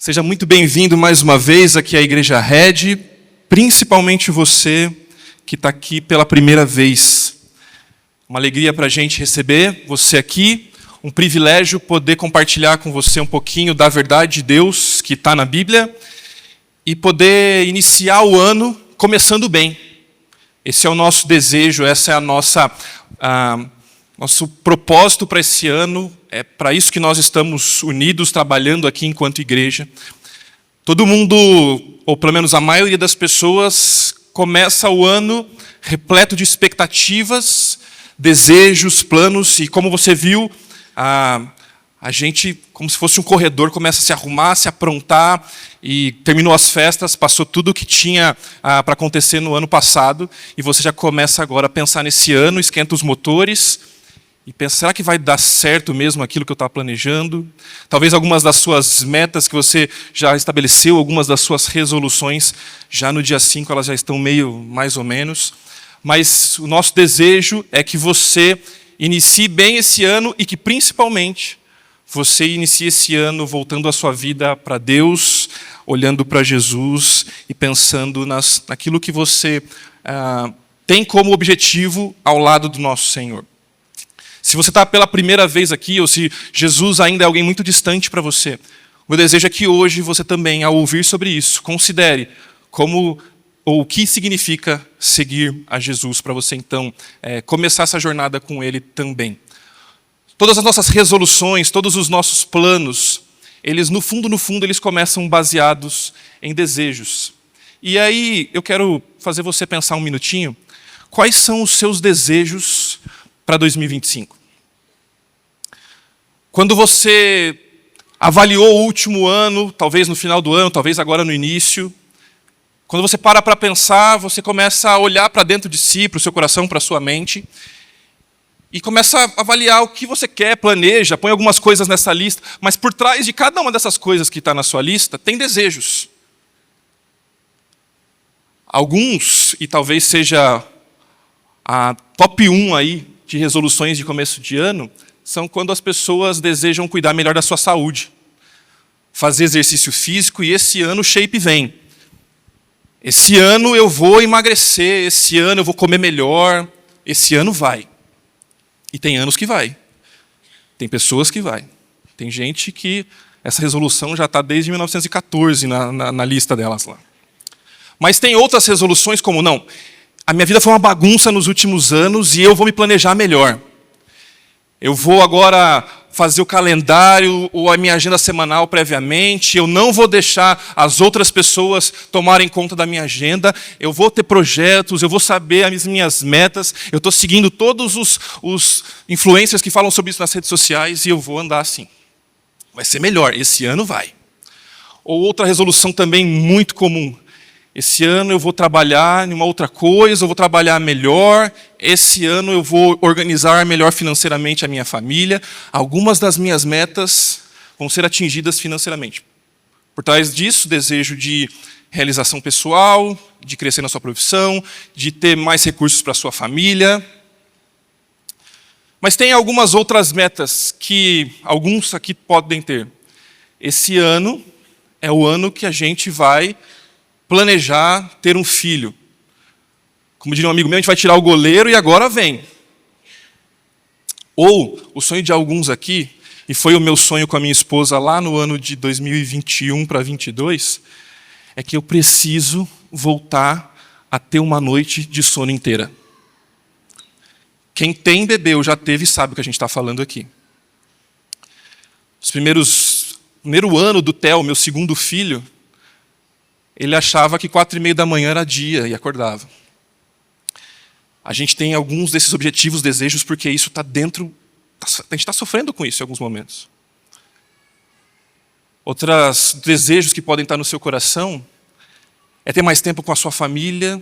Seja muito bem-vindo mais uma vez aqui à Igreja Red, principalmente você que está aqui pela primeira vez. Uma alegria para a gente receber você aqui, um privilégio poder compartilhar com você um pouquinho da verdade de Deus que está na Bíblia e poder iniciar o ano começando bem. Esse é o nosso desejo, essa é a nosso propósito para esse ano. É para isso que nós estamos unidos, trabalhando aqui enquanto igreja. Todo mundo, ou pelo menos a maioria das pessoas, começa o ano repleto de expectativas, desejos, planos, e como você viu, a gente, como se fosse um corredor, começa a se arrumar, se aprontar, e terminou as festas, passou tudo o que tinha para acontecer no ano passado, e você já começa agora a pensar nesse ano, esquenta os motores, e pensa, será que vai dar certo mesmo aquilo que eu estava planejando? Talvez algumas das suas metas que você já estabeleceu, algumas das suas resoluções, já no dia 5 elas já estão meio mais ou menos. Mas o nosso desejo é que você inicie bem esse ano e que, principalmente, você inicie esse ano voltando a sua vida para Deus, olhando para Jesus e pensando naquilo que você tem como objetivo ao lado do nosso Senhor. Se você está pela primeira vez aqui, ou se Jesus ainda é alguém muito distante para você, o meu desejo é que hoje você também, ao ouvir sobre isso, considere o que significa seguir a Jesus, para você então começar essa jornada com Ele também. Todas as nossas resoluções, todos os nossos planos, eles no fundo, eles começam baseados em desejos. E aí eu quero fazer você pensar um minutinho, quais são os seus desejos para 2025? Quando você avaliou o último ano, talvez no final do ano, talvez agora no início, quando você para pensar, você começa a olhar para dentro de si, para o seu coração, para a sua mente, e começa a avaliar o que você quer, planeja, põe algumas coisas nessa lista, mas por trás de cada uma dessas coisas que está na sua lista, tem desejos. Alguns, e talvez seja a top 1 aí de resoluções de começo de ano, são quando as pessoas desejam cuidar melhor da sua saúde, fazer exercício físico, e esse ano o shape vem. Esse ano eu vou emagrecer, esse ano eu vou comer melhor, esse ano vai. E tem anos que vai. Tem pessoas que vai. Tem gente que essa resolução já está desde 1914 na lista delas lá. Mas tem outras resoluções como, não, a minha vida foi uma bagunça nos últimos anos e eu vou me planejar melhor. Eu vou agora fazer o calendário ou a minha agenda semanal previamente, eu não vou deixar as outras pessoas tomarem conta da minha agenda, eu vou ter projetos, eu vou saber as minhas metas, eu estou seguindo todos os influencers que falam sobre isso nas redes sociais e eu vou andar assim. Vai ser melhor, esse ano vai. Ou outra resolução também muito comum, esse ano eu vou trabalhar em uma outra coisa, eu vou trabalhar melhor, esse ano eu vou organizar melhor financeiramente a minha família. Algumas das minhas metas vão ser atingidas financeiramente. Por trás disso, desejo de realização pessoal, de crescer na sua profissão, de ter mais recursos para a sua família. Mas tem algumas outras metas que alguns aqui podem ter. Esse ano é o ano que a gente vai planejar ter um filho. Como diria um amigo meu, a gente vai tirar o goleiro e agora vem. Ou o sonho de alguns aqui, e foi o meu sonho com a minha esposa lá no ano de 2021 para 2022, é que eu preciso voltar a ter uma noite de sono inteira. Quem tem bebê ou já teve sabe o que a gente está falando aqui. Primeiro ano do Theo, meu segundo filho, ele achava que 4h30 da manhã era dia e acordava. A gente tem alguns desses objetivos, desejos, porque isso está dentro, a gente está sofrendo com isso em alguns momentos. Outros desejos que podem estar no seu coração é ter mais tempo com a sua família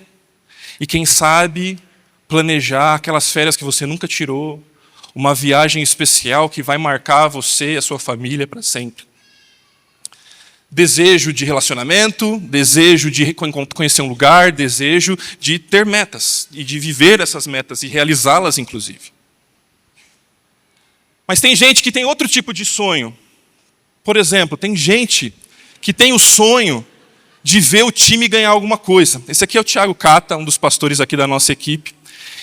e, quem sabe, planejar aquelas férias que você nunca tirou, uma viagem especial que vai marcar você e a sua família para sempre. Desejo de relacionamento, desejo de conhecer um lugar, desejo de ter metas e de viver essas metas e realizá-las, inclusive. Mas tem gente que tem outro tipo de sonho. Por exemplo, tem gente que tem o sonho de ver o time ganhar alguma coisa. Esse aqui é o Thiago Cata, um dos pastores aqui da nossa equipe,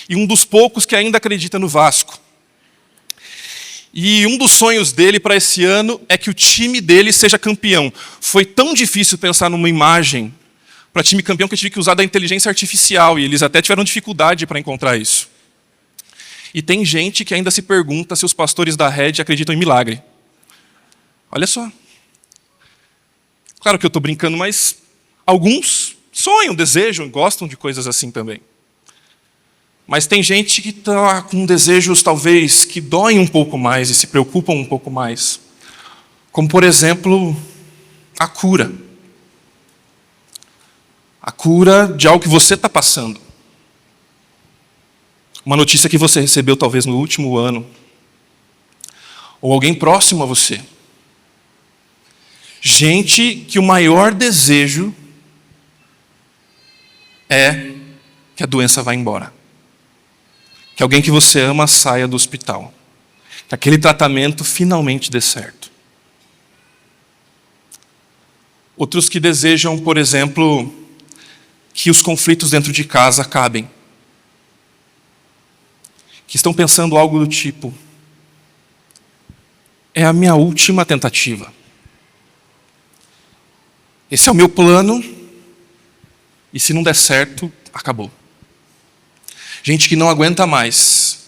e um dos poucos que ainda acredita no Vasco. E um dos sonhos dele para esse ano é que o time dele seja campeão. Foi tão difícil pensar numa imagem para time campeão que eu tive que usar da inteligência artificial, e eles até tiveram dificuldade para encontrar isso. E tem gente que ainda se pergunta se os pastores da Red acreditam em milagre. Olha só. Claro que eu estou brincando, mas alguns sonham, desejam, gostam de coisas assim também. Mas tem gente que está com desejos, talvez, que doem um pouco mais e se preocupam um pouco mais. Como, por exemplo, a cura. A cura de algo que você está passando. Uma notícia que você recebeu, talvez, no último ano. Ou alguém próximo a você. Gente que o maior desejo é que a doença vá embora. Que alguém que você ama saia do hospital. Que aquele tratamento finalmente dê certo. Outros que desejam, por exemplo, que os conflitos dentro de casa acabem. Que estão pensando algo do tipo: é a minha última tentativa. Esse é o meu plano, e se não der certo, acabou. Gente que não aguenta mais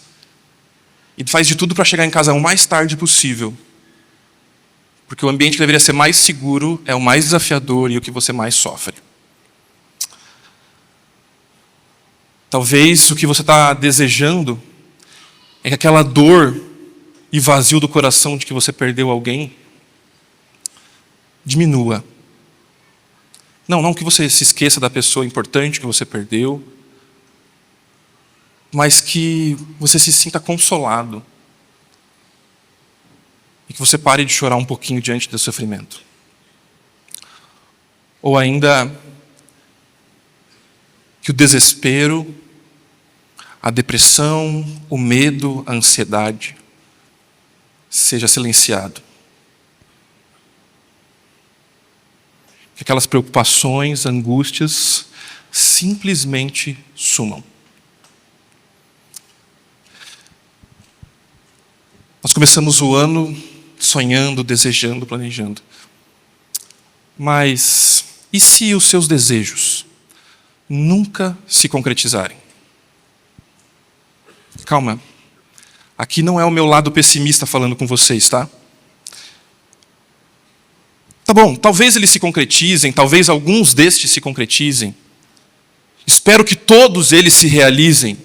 e faz de tudo para chegar em casa o mais tarde possível, porque o ambiente que deveria ser mais seguro é o mais desafiador e o que você mais sofre. Talvez o que você está desejando é que aquela dor e vazio do coração de que você perdeu alguém diminua. Não que você se esqueça da pessoa importante que você perdeu, mas que você se sinta consolado e que você pare de chorar um pouquinho diante do sofrimento. Ou ainda, que o desespero, a depressão, o medo, a ansiedade seja silenciado. Que aquelas preocupações, angústias simplesmente sumam. Nós começamos o ano sonhando, desejando, planejando. Mas e se os seus desejos nunca se concretizarem? Calma. Aqui não é o meu lado pessimista falando com vocês, tá? Tá bom, talvez eles se concretizem, talvez alguns destes se concretizem. Espero que todos eles se realizem.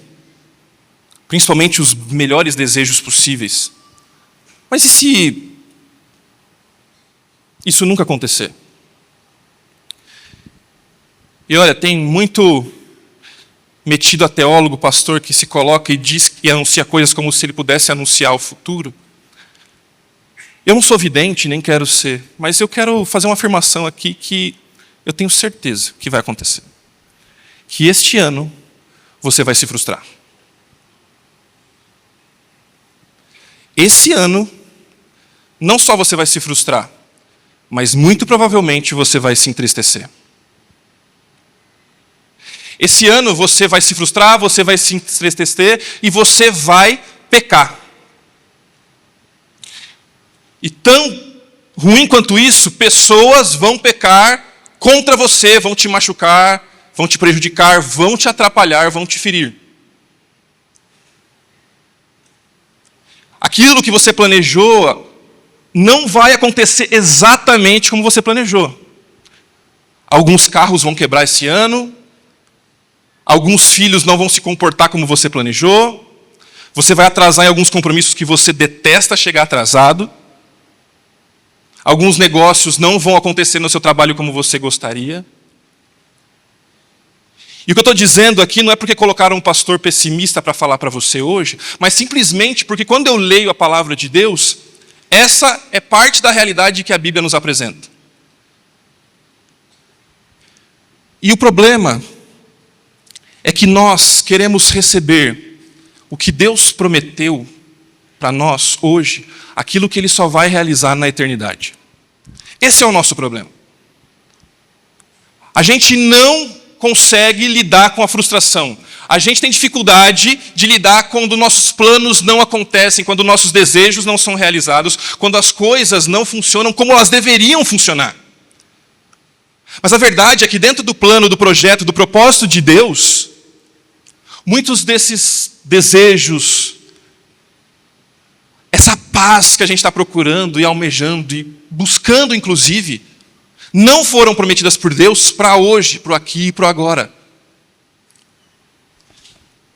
Principalmente os melhores desejos possíveis. Mas e se isso nunca acontecer? E olha, tem muito metido a teólogo, pastor, que se coloca e diz e anuncia coisas como se ele pudesse anunciar o futuro. Eu não sou vidente, nem quero ser, mas eu quero fazer uma afirmação aqui que eu tenho certeza que vai acontecer. Que este ano você vai se frustrar. Esse ano, não só você vai se frustrar, mas muito provavelmente você vai se entristecer. Esse ano você vai se frustrar, você vai se entristecer e você vai pecar. E tão ruim quanto isso, pessoas vão pecar contra você, vão te machucar, vão te prejudicar, vão te atrapalhar, vão te ferir. Aquilo que você planejou não vai acontecer exatamente como você planejou. Alguns carros vão quebrar esse ano, alguns filhos não vão se comportar como você planejou, você vai atrasar em alguns compromissos que você detesta chegar atrasado, alguns negócios não vão acontecer no seu trabalho como você gostaria. E o que eu estou dizendo aqui não é porque colocaram um pastor pessimista para falar para você hoje, mas simplesmente porque quando eu leio a palavra de Deus, essa é parte da realidade que a Bíblia nos apresenta. E o problema é que nós queremos receber o que Deus prometeu para nós hoje, aquilo que Ele só vai realizar na eternidade. Esse é o nosso problema. A gente não consegue lidar com a frustração. A gente tem dificuldade de lidar quando nossos planos não acontecem, quando nossos desejos não são realizados, quando as coisas não funcionam como elas deveriam funcionar. Mas a verdade é que dentro do plano, do projeto, do propósito de Deus, muitos desses desejos, essa paz que a gente está procurando e almejando e buscando, inclusive, não foram prometidas por Deus para hoje, para o aqui e para o agora.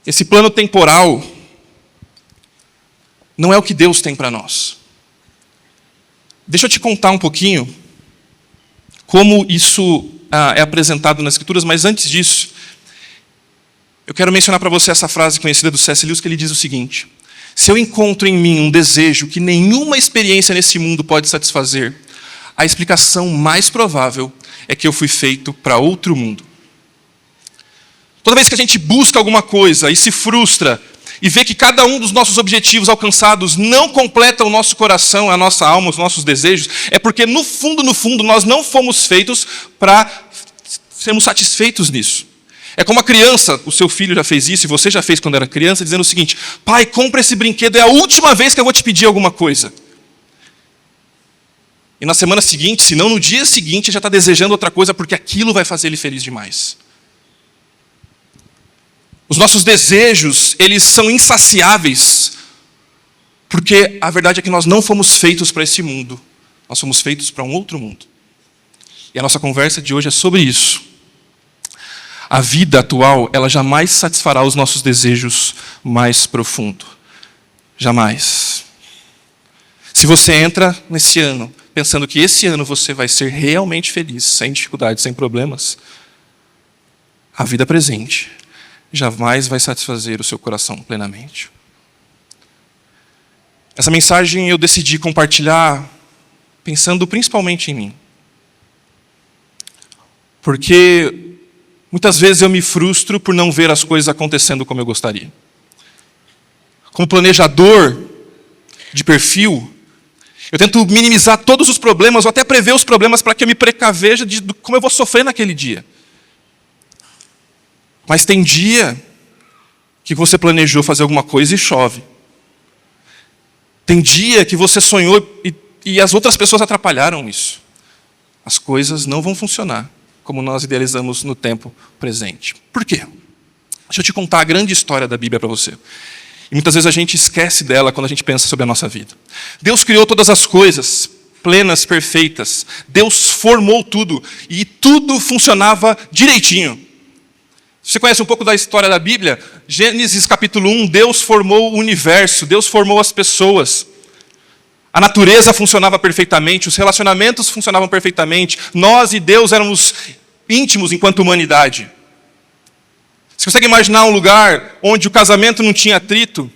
Esse plano temporal não é o que Deus tem para nós. Deixa eu te contar um pouquinho como isso é apresentado nas Escrituras, mas antes disso, eu quero mencionar para você essa frase conhecida do C.S. Lewis, que ele diz o seguinte: se eu encontro em mim um desejo que nenhuma experiência nesse mundo pode satisfazer, a explicação mais provável é que eu fui feito para outro mundo. Toda vez que a gente busca alguma coisa e se frustra, e vê que cada um dos nossos objetivos alcançados não completa o nosso coração, a nossa alma, os nossos desejos, é porque no fundo, nós não fomos feitos para sermos satisfeitos nisso. É como a criança, o seu filho já fez isso, e você já fez quando era criança, dizendo o seguinte: pai, compra esse brinquedo, é a última vez que eu vou te pedir alguma coisa. E na semana seguinte, se não no dia seguinte, já está desejando outra coisa, porque aquilo vai fazer ele feliz demais. Os nossos desejos, eles são insaciáveis, porque a verdade é que nós não fomos feitos para esse mundo, nós fomos feitos para um outro mundo. E a nossa conversa de hoje é sobre isso. A vida atual, ela jamais satisfará os nossos desejos mais profundos. Jamais. Se você entra nesse ano pensando que esse ano você vai ser realmente feliz, sem dificuldades, sem problemas, a vida presente jamais vai satisfazer o seu coração plenamente. Essa mensagem eu decidi compartilhar pensando principalmente em mim. Porque muitas vezes eu me frustro por não ver as coisas acontecendo como eu gostaria. Como planejador de perfil, eu tento minimizar todos os problemas, ou até prever os problemas para que eu me precaveja de como eu vou sofrer naquele dia. Mas tem dia que você planejou fazer alguma coisa e chove. Tem dia que você sonhou e as outras pessoas atrapalharam isso. As coisas não vão funcionar como nós idealizamos no tempo presente. Por quê? Deixa eu te contar a grande história da Bíblia para você. E muitas vezes a gente esquece dela quando a gente pensa sobre a nossa vida. Deus criou todas as coisas, plenas, perfeitas. Deus formou tudo e tudo funcionava direitinho. Você conhece um pouco da história da Bíblia? Gênesis capítulo 1, Deus formou o universo, Deus formou as pessoas. A natureza funcionava perfeitamente, os relacionamentos funcionavam perfeitamente. Nós e Deus éramos íntimos enquanto humanidade. Você consegue imaginar um lugar onde o casamento não tinha atrito?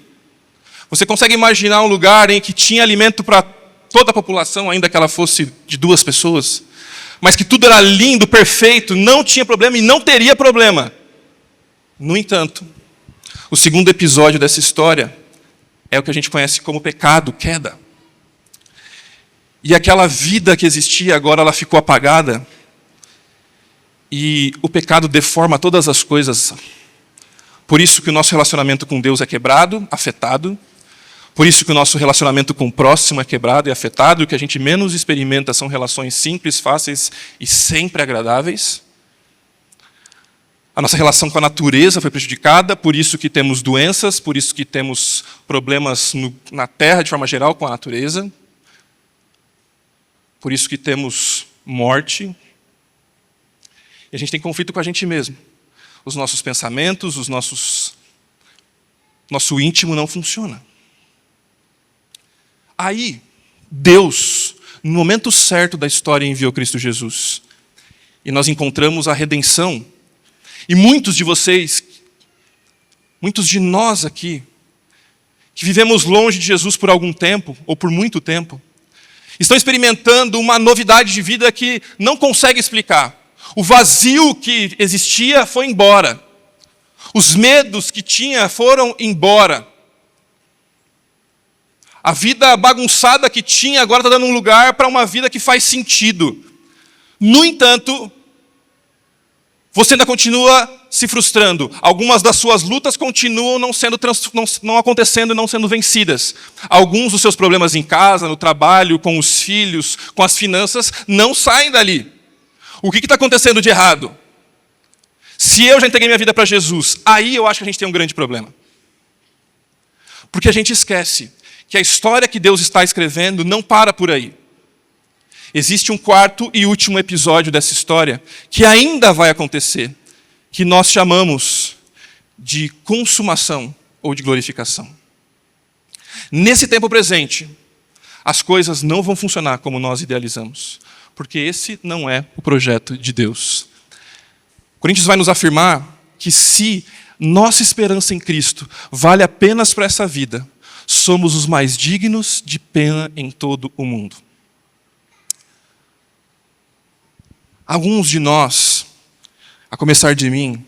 Você consegue imaginar um lugar em que tinha alimento para toda a população, ainda que ela fosse de 2 pessoas? Mas que tudo era lindo, perfeito, não tinha problema e não teria problema. No entanto, o segundo episódio dessa história é o que a gente conhece como pecado, queda. E aquela vida que existia agora ela ficou apagada. E o pecado deforma todas as coisas. Por isso que o nosso relacionamento com Deus é quebrado, afetado. Por isso que o nosso relacionamento com o próximo é quebrado e afetado. E o que a gente menos experimenta são relações simples, fáceis e sempre agradáveis. A nossa relação com a natureza foi prejudicada, por isso que temos doenças, por isso que temos problemas na terra de forma geral com a natureza. Por isso que temos morte. E a gente tem conflito com a gente mesmo. Os nossos pensamentos, nosso íntimo não funciona. Aí, Deus, no momento certo da história, enviou Cristo Jesus. E nós encontramos a redenção. E muitos de vocês, muitos de nós aqui, que vivemos longe de Jesus por algum tempo, ou por muito tempo, estão experimentando uma novidade de vida que não consegue explicar. O vazio que existia foi embora. Os medos que tinha foram embora. A vida bagunçada que tinha agora está dando um lugar para uma vida que faz sentido. No entanto, Você ainda continua se frustrando. Algumas das suas lutas continuam não acontecendo e não sendo vencidas. Alguns dos seus problemas em casa, no trabalho, com os filhos, com as finanças, não saem dali. O que está acontecendo de errado? Se eu já entreguei minha vida para Jesus, aí eu acho que a gente tem um grande problema. Porque a gente esquece que a história que Deus está escrevendo não para por aí. Existe um quarto e último episódio dessa história que ainda vai acontecer, que nós chamamos de consumação ou de glorificação. Nesse tempo presente, as coisas não vão funcionar como nós idealizamos, porque esse não é o projeto de Deus. Coríntios vai nos afirmar que se nossa esperança em Cristo vale apenas para essa vida, somos os mais dignos de pena em todo o mundo. Alguns de nós, a começar de mim,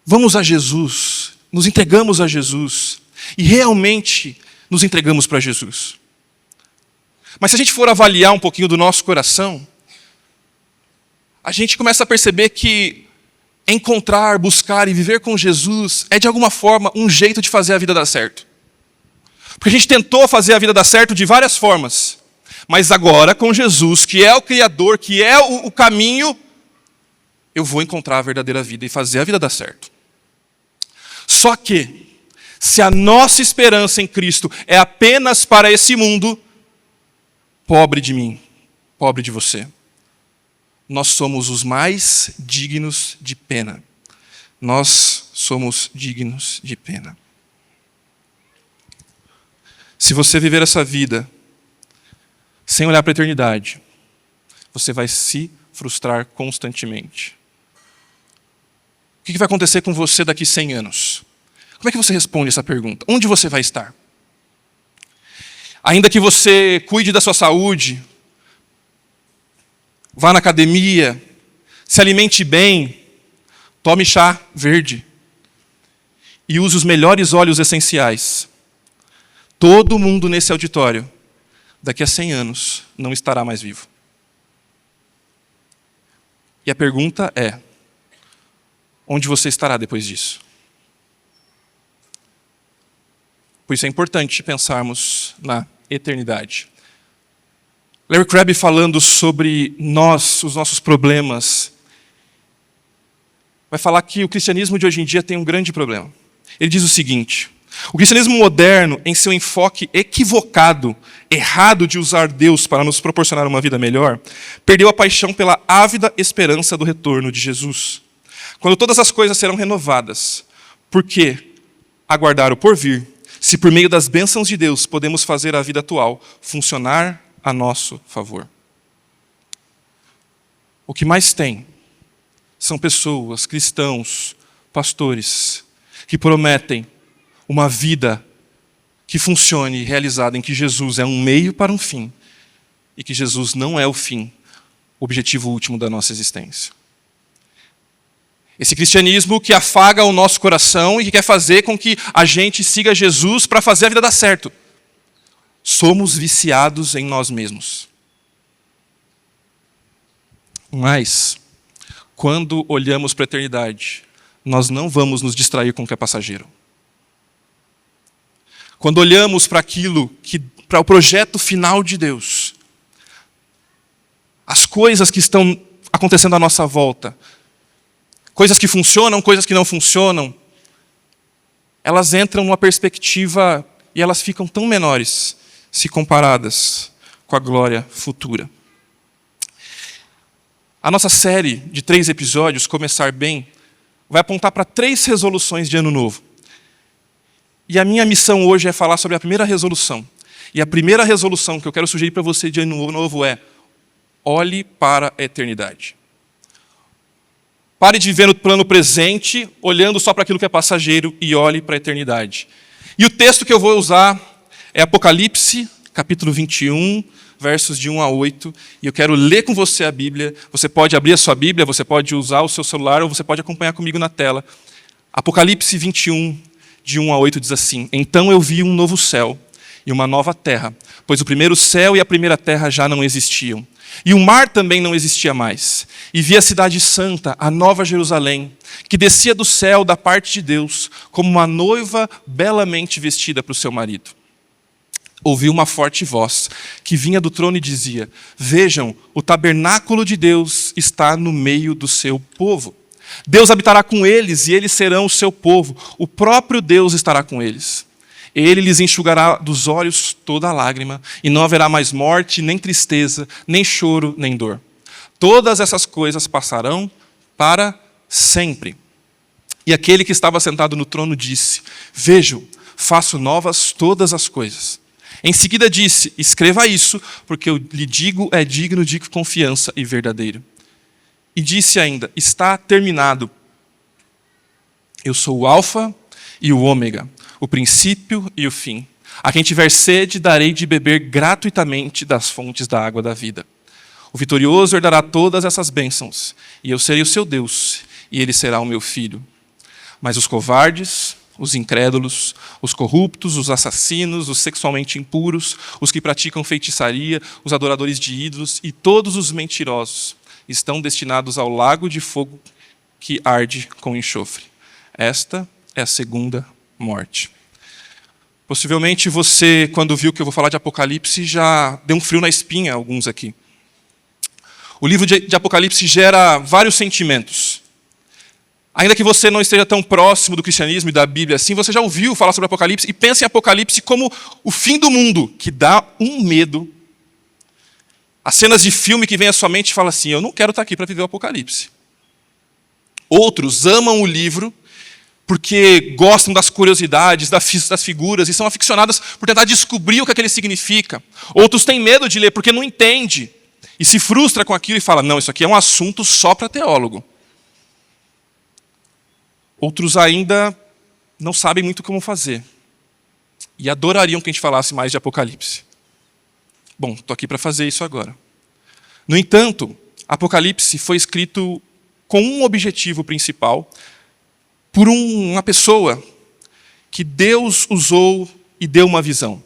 vamos a Jesus, nos entregamos a Jesus e realmente nos entregamos para Jesus. Mas se a gente for avaliar um pouquinho do nosso coração, a gente começa a perceber que encontrar, buscar e viver com Jesus é de alguma forma um jeito de fazer a vida dar certo. Porque a gente tentou fazer a vida dar certo de várias formas. Mas agora, com Jesus, que é o Criador, que é o caminho, eu vou encontrar a verdadeira vida e fazer a vida dar certo. Só que, se a nossa esperança em Cristo é apenas para esse mundo, pobre de mim, pobre de você, nós somos os mais dignos de pena. Nós somos dignos de pena. Se você viver essa vida sem olhar para a eternidade, você vai se frustrar constantemente. O que vai acontecer com você daqui 100 anos? Como é que você responde essa pergunta? Onde você vai estar? Ainda que você cuide da sua saúde, vá na academia, se alimente bem, tome chá verde e use os melhores óleos essenciais. Todo mundo nesse auditório, daqui a 100 anos, não estará mais vivo. E a pergunta é, onde você estará depois disso? Por isso é importante pensarmos na eternidade. Larry Crabb, falando sobre os nossos problemas, vai falar que o cristianismo de hoje em dia tem um grande problema. Ele diz o seguinte: o cristianismo moderno, em seu enfoque equivocado, errado de usar Deus para nos proporcionar uma vida melhor, perdeu a paixão pela ávida esperança do retorno de Jesus. Quando todas as coisas serão renovadas, por que aguardar o porvir, se por meio das bênçãos de Deus podemos fazer a vida atual funcionar a nosso favor? O que mais tem são pessoas, cristãos, pastores, que prometem uma vida que funcione e realizada em que Jesus é um meio para um fim e que Jesus não é o fim, o objetivo último da nossa existência. Esse cristianismo que afaga o nosso coração e que quer fazer com que a gente siga Jesus para fazer a vida dar certo. Somos viciados em nós mesmos. Mas, quando olhamos para a eternidade, nós não vamos nos distrair com o que é passageiro. Quando olhamos para para o projeto final de Deus, as coisas que estão acontecendo à nossa volta, coisas que funcionam, coisas que não funcionam, elas entram numa perspectiva e elas ficam tão menores se comparadas com a glória futura. A nossa série de 3 episódios, Começar Bem, vai apontar para 3 resoluções de ano novo. E a minha missão hoje é falar sobre a primeira resolução. E a primeira resolução que eu quero sugerir para você de ano novo é: olhe para a eternidade. Pare de viver no plano presente, olhando só para aquilo que é passageiro, e olhe para a eternidade. E o texto que eu vou usar é Apocalipse, capítulo 21, versos de 1 a 8. E eu quero ler com você a Bíblia. Você pode abrir a sua Bíblia, você pode usar o seu celular, ou você pode acompanhar comigo na tela. Apocalipse 21, de 1 a 8 diz assim: então eu vi um novo céu e uma nova terra, pois o primeiro céu e a primeira terra já não existiam. E o mar também não existia mais. E vi a cidade santa, a nova Jerusalém, que descia do céu da parte de Deus, como uma noiva belamente vestida para o seu marido. Ouvi uma forte voz, que vinha do trono e dizia: vejam, o tabernáculo de Deus está no meio do seu povo. Deus habitará com eles, e eles serão o seu povo. O próprio Deus estará com eles. Ele lhes enxugará dos olhos toda a lágrima, e não haverá mais morte, nem tristeza, nem choro, nem dor. Todas essas coisas passarão para sempre. E aquele que estava sentado no trono disse: vejam, faço novas todas as coisas. Em seguida disse: escreva isso, porque eu lhe digo é digno de confiança e verdadeiro. E disse ainda: está terminado. Eu sou o Alfa e o Ômega, o princípio e o fim. A quem tiver sede, darei de beber gratuitamente das fontes da água da vida. O vitorioso herdará todas essas bênçãos, e eu serei o seu Deus, e ele será o meu filho. Mas os covardes, os incrédulos, os corruptos, os assassinos, os sexualmente impuros, os que praticam feitiçaria, os adoradores de ídolos e todos os mentirosos estão destinados ao lago de fogo que arde com enxofre. Esta é a segunda morte. Possivelmente você, quando viu que eu vou falar de Apocalipse, já deu um frio na espinha, alguns aqui. O livro de Apocalipse gera vários sentimentos. Ainda que você não esteja tão próximo do cristianismo e da Bíblia assim, você já ouviu falar sobre Apocalipse e pensa em Apocalipse como o fim do mundo, que dá um medo. As cenas de filme que vêm à sua mente e falam assim: eu não quero estar aqui para viver o Apocalipse. Outros amam o livro porque gostam das curiosidades, das figuras, e são aficionados por tentar descobrir o que aquele significa. Outros têm medo de ler porque não entende, e se frustra com aquilo e fala: não, isso aqui é um assunto só para teólogo. Outros ainda não sabem muito como fazer, e adorariam que a gente falasse mais de Apocalipse. Bom, estou aqui para fazer isso agora. No entanto, Apocalipse foi escrito com um objetivo principal, por uma pessoa que Deus usou e deu uma visão.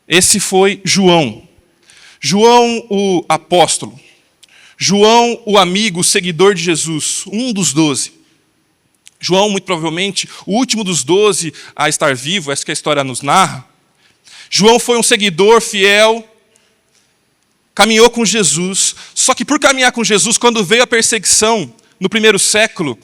Esse foi João. João, o apóstolo. João, o amigo, o seguidor de Jesus, um dos 12. João, muito provavelmente, o último dos 12 a estar vivo, essa que a história nos narra. João foi um seguidor fiel, caminhou com Jesus, só que por caminhar com Jesus, quando veio a perseguição no primeiro século,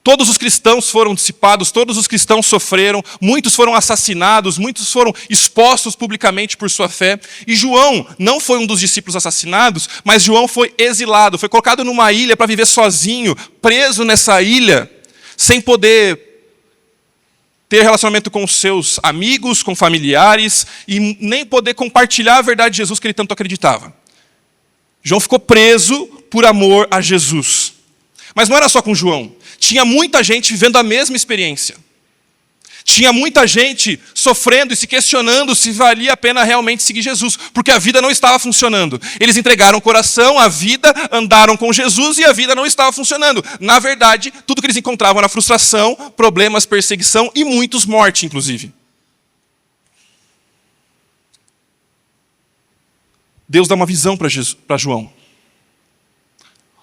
todos os cristãos foram dissipados, todos os cristãos sofreram, muitos foram assassinados, muitos foram expostos publicamente por sua fé. E João não foi um dos discípulos assassinados, mas João foi exilado, foi colocado numa ilha para viver sozinho, preso nessa ilha, sem poder ter relacionamento com seus amigos, com familiares, e nem poder compartilhar a verdade de Jesus que ele tanto acreditava. João ficou preso por amor a Jesus. Mas não era só com João. Tinha muita gente vivendo a mesma experiência. Tinha muita gente sofrendo e se questionando se valia a pena realmente seguir Jesus, porque a vida não estava funcionando. Eles entregaram o coração, a vida, andaram com Jesus e a vida não estava funcionando. Na verdade, tudo que eles encontravam era frustração, problemas, perseguição e muitos morte, inclusive. Deus dá uma visão para João.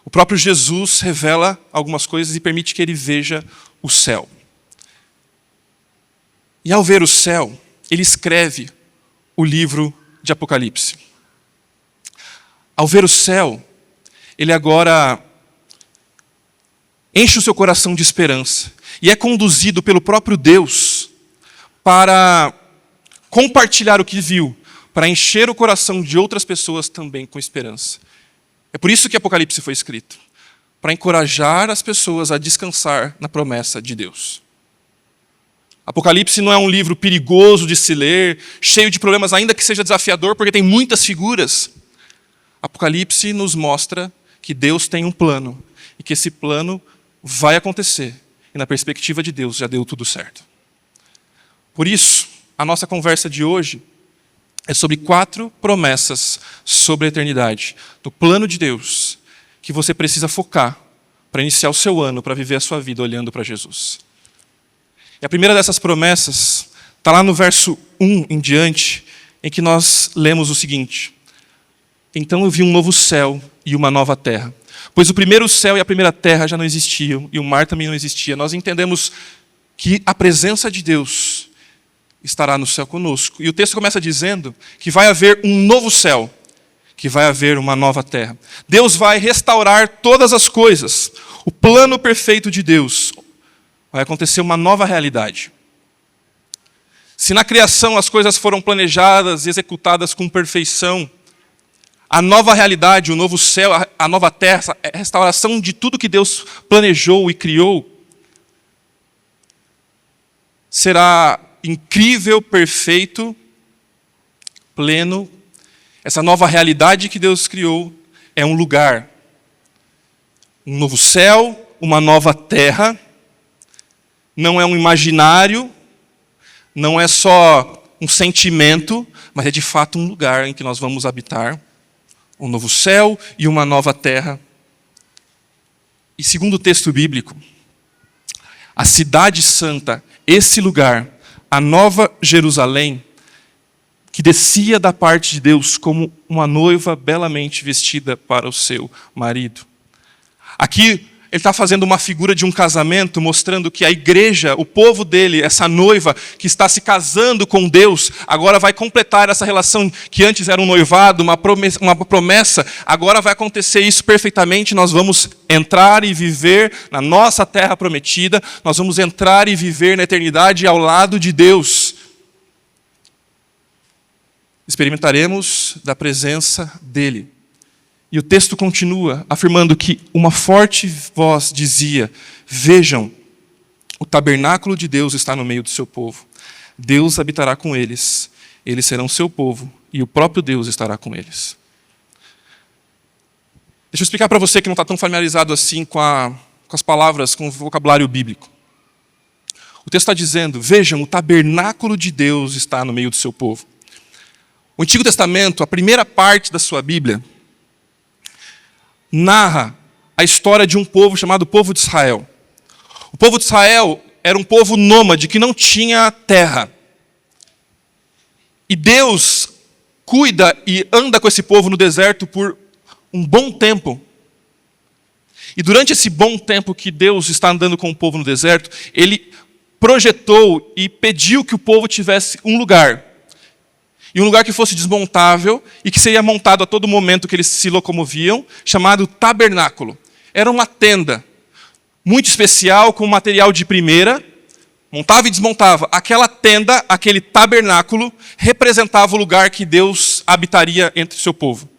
O próprio Jesus revela algumas coisas e permite que ele veja o céu. E ao ver o céu, ele escreve o livro de Apocalipse. Ao ver o céu, ele agora enche o seu coração de esperança e é conduzido pelo próprio Deus para compartilhar o que viu, para encher o coração de outras pessoas também com esperança. É por isso que Apocalipse foi escrito, para encorajar as pessoas a descansar na promessa de Deus. Apocalipse não é um livro perigoso de se ler, cheio de problemas, ainda que seja desafiador, porque tem muitas figuras. Apocalipse nos mostra que Deus tem um plano, e que esse plano vai acontecer, e na perspectiva de Deus já deu tudo certo. Por isso, a nossa conversa de hoje é sobre 4 promessas sobre a eternidade, do plano de Deus, que você precisa focar para iniciar o seu ano, para viver a sua vida olhando para Jesus. E a primeira dessas promessas está lá no verso 1 em diante, em que nós lemos o seguinte: Então eu vi um novo céu e uma nova terra. Pois o primeiro céu e a primeira terra já não existiam, e o mar também não existia. Nós entendemos que a presença de Deus estará no céu conosco. E o texto começa dizendo que vai haver um novo céu, que vai haver uma nova terra. Deus vai restaurar todas as coisas. O plano perfeito de Deus. Vai acontecer uma nova realidade. Se na criação as coisas foram planejadas e executadas com perfeição, a nova realidade, o novo céu, a nova terra, a restauração de tudo que Deus planejou e criou, será incrível, perfeito, pleno. Essa nova realidade que Deus criou é um lugar, um novo céu, uma nova terra. Não é um imaginário, não é só um sentimento, mas é de fato um lugar em que nós vamos habitar. Um novo céu e uma nova terra. E segundo o texto bíblico, a cidade santa, esse lugar, a nova Jerusalém, que descia da parte de Deus como uma noiva belamente vestida para o seu marido. Aqui ele está fazendo uma figura de um casamento, mostrando que a igreja, o povo dele, essa noiva que está se casando com Deus, agora vai completar essa relação que antes era um noivado, uma promessa, agora vai acontecer isso perfeitamente, nós vamos entrar e viver na nossa terra prometida, nós vamos entrar e viver na eternidade ao lado de Deus. Experimentaremos da presença dele. E o texto continua afirmando que uma forte voz dizia: vejam, o tabernáculo de Deus está no meio do seu povo. Deus habitará com eles, eles serão seu povo, e o próprio Deus estará com eles. Deixa eu explicar para você que não está tão familiarizado assim com as palavras, com o vocabulário bíblico. O texto está dizendo: vejam, o tabernáculo de Deus está no meio do seu povo. O Antigo Testamento, a primeira parte da sua Bíblia, narra a história de um povo chamado povo de Israel. O povo de Israel era um povo nômade que não tinha terra. E Deus cuida e anda com esse povo no deserto por um bom tempo. E durante esse bom tempo que Deus está andando com o povo no deserto, Ele projetou e pediu que o povo tivesse um lugar. E um lugar que fosse desmontável e que seria montado a todo momento que eles se locomoviam, chamado tabernáculo. Era uma tenda muito especial, com material de primeira, montava e desmontava. Aquela tenda, aquele tabernáculo, representava o lugar que Deus habitaria entre o seu povo.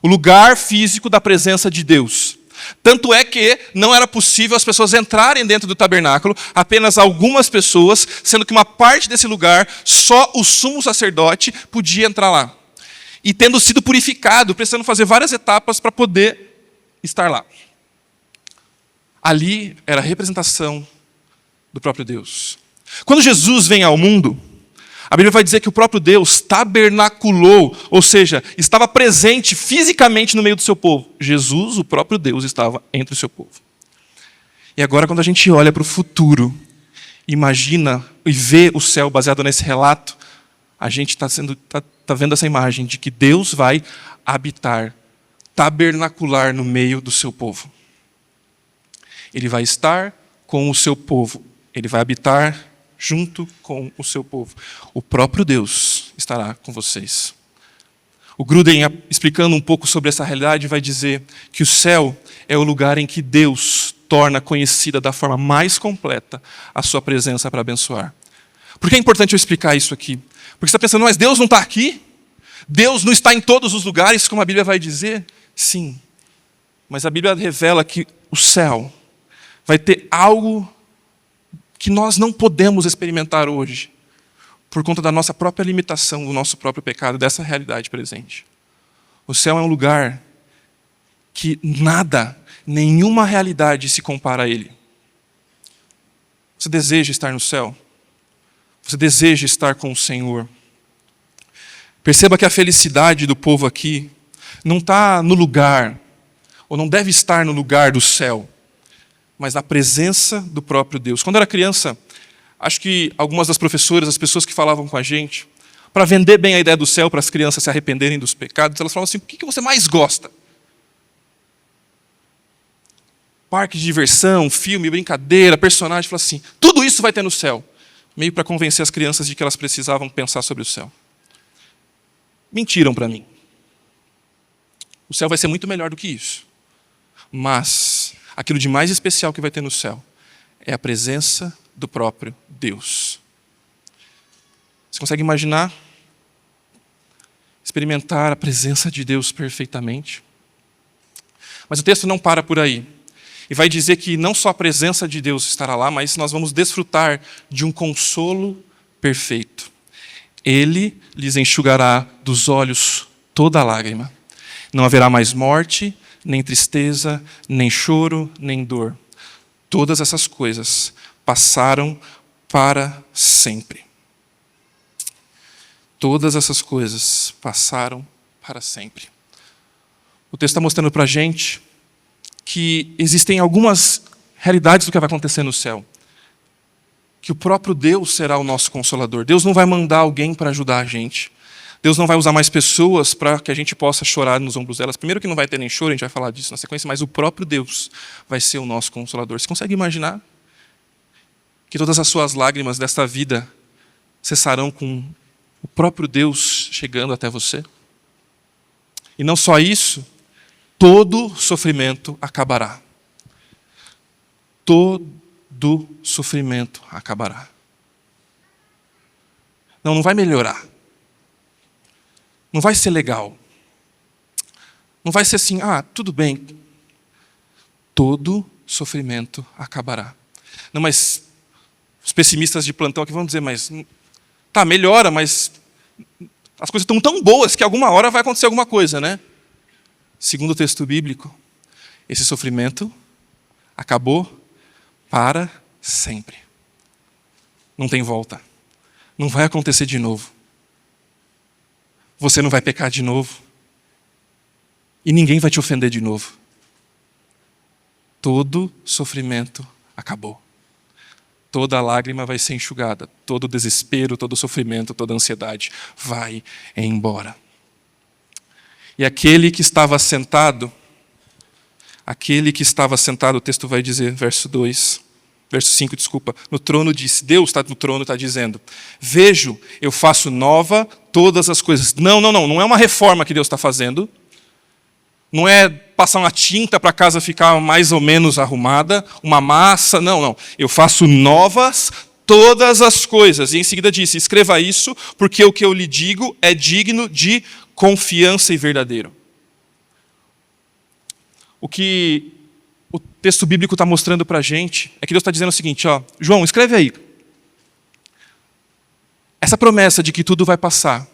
O lugar físico da presença de Deus. Tanto é que não era possível as pessoas entrarem dentro do tabernáculo, apenas algumas pessoas, sendo que uma parte desse lugar, só o sumo sacerdote podia entrar lá. E tendo sido purificado, precisando fazer várias etapas para poder estar lá. Ali era a representação do próprio Deus. Quando Jesus vem ao mundo, a Bíblia vai dizer que o próprio Deus tabernaculou, ou seja, estava presente fisicamente no meio do seu povo. Jesus, o próprio Deus, estava entre o seu povo. E agora, quando a gente olha para o futuro, imagina e vê o céu baseado nesse relato, a gente está vendo essa imagem de que Deus vai habitar, tabernacular no meio do seu povo. Ele vai estar com o seu povo. Ele vai habitar junto com o seu povo. O próprio Deus estará com vocês. O Gruden, explicando um pouco sobre essa realidade, vai dizer que o céu é o lugar em que Deus torna conhecida da forma mais completa a sua presença para abençoar. Por que é importante eu explicar isso aqui? Porque você está pensando, mas Deus não está aqui? Deus não está em todos os lugares, como a Bíblia vai dizer? Sim. Mas a Bíblia revela que o céu vai ter algo que nós não podemos experimentar hoje, por conta da nossa própria limitação, do nosso próprio pecado, dessa realidade presente. O céu é um lugar que nada, nenhuma realidade se compara a ele. Você deseja estar no céu? Você deseja estar com o Senhor? Perceba que a felicidade do povo aqui não está no lugar, ou não deve estar no lugar do céu, mas na presença do próprio Deus. Quando eu era criança, acho que algumas das professoras, as pessoas que falavam com a gente, para vender bem a ideia do céu, para as crianças se arrependerem dos pecados, elas falavam assim, o que você mais gosta? Parque de diversão, filme, brincadeira, personagem, fala assim, tudo isso vai ter no céu. Meio para convencer as crianças de que elas precisavam pensar sobre o céu. Mentiram para mim. O céu vai ser muito melhor do que isso. Mas aquilo de mais especial que vai ter no céu é a presença do próprio Deus. Você consegue imaginar? Experimentar a presença de Deus perfeitamente? Mas o texto não para por aí. E vai dizer que não só a presença de Deus estará lá, mas nós vamos desfrutar de um consolo perfeito. Ele lhes enxugará dos olhos toda lágrima. Não haverá mais morte, nem tristeza, nem choro, nem dor. Todas essas coisas passaram para sempre. Todas essas coisas passaram para sempre. O texto está mostrando para a gente que existem algumas realidades do que vai acontecer no céu. Que o próprio Deus será o nosso consolador. Deus não vai mandar alguém para ajudar a gente. Deus não vai usar mais pessoas para que a gente possa chorar nos ombros delas. Primeiro que não vai ter nem choro, a gente vai falar disso na sequência, mas o próprio Deus vai ser o nosso consolador. Você consegue imaginar que todas as suas lágrimas desta vida cessarão com o próprio Deus chegando até você? E não só isso, todo sofrimento acabará. Todo sofrimento acabará. Não vai melhorar. Não vai ser legal. Não vai ser assim, tudo bem. Todo sofrimento acabará. Não, mas os pessimistas de plantão aqui vão dizer, mas melhora, mas as coisas estão tão boas que alguma hora vai acontecer alguma coisa, né? Segundo o texto bíblico, esse sofrimento acabou para sempre. Não tem volta. Não vai acontecer de novo. Você não vai pecar de novo. E ninguém vai te ofender de novo. Todo sofrimento acabou. Toda lágrima vai ser enxugada. Todo desespero, todo sofrimento, toda ansiedade vai embora. E aquele que estava sentado, o texto vai dizer, verso 5, no trono disse, Deus está no trono, está dizendo, vejo, eu faço nova todas as coisas. Não é uma reforma que Deus está fazendo, não é passar uma tinta para a casa ficar mais ou menos arrumada, uma massa, não. Eu faço novas todas as coisas. E em seguida disse, escreva isso, porque o que eu lhe digo é digno de confiança e verdadeiro. O que o texto bíblico está mostrando para a gente é que Deus está dizendo o seguinte, João, escreve aí. Essa promessa de que tudo vai passar,